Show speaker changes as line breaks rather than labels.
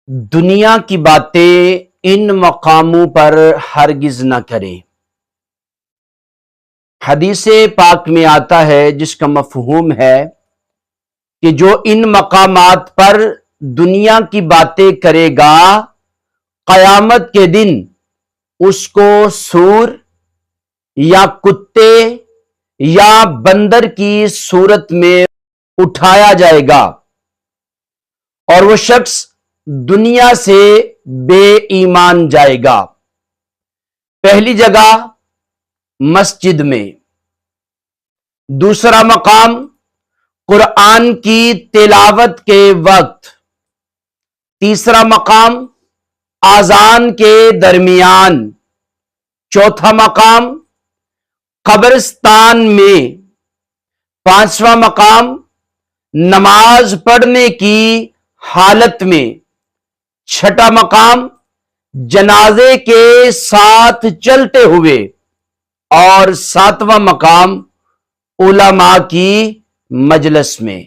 دنیا کی باتیں ان مقاموں پر ہرگز نہ کریں۔ حدیث پاک میں آتا ہے جس کا مفہوم ہے کہ جو ان مقامات پر دنیا کی باتیں کرے گا قیامت کے دن اس کو سور یا کتے یا بندر کی صورت میں اٹھایا جائے گا اور وہ شخص دنیا سے بے ایمان جائے گا۔ پہلی جگہ مسجد میں، دوسرا مقام قرآن کی تلاوت کے وقت، تیسرا مقام اذان کے درمیان، چوتھا مقام قبرستان میں، پانچواں مقام نماز پڑھنے کی حالت میں، چھٹا مقام جنازے کے ساتھ چلتے ہوئے، اور ساتواں مقام علماء کی مجلس میں۔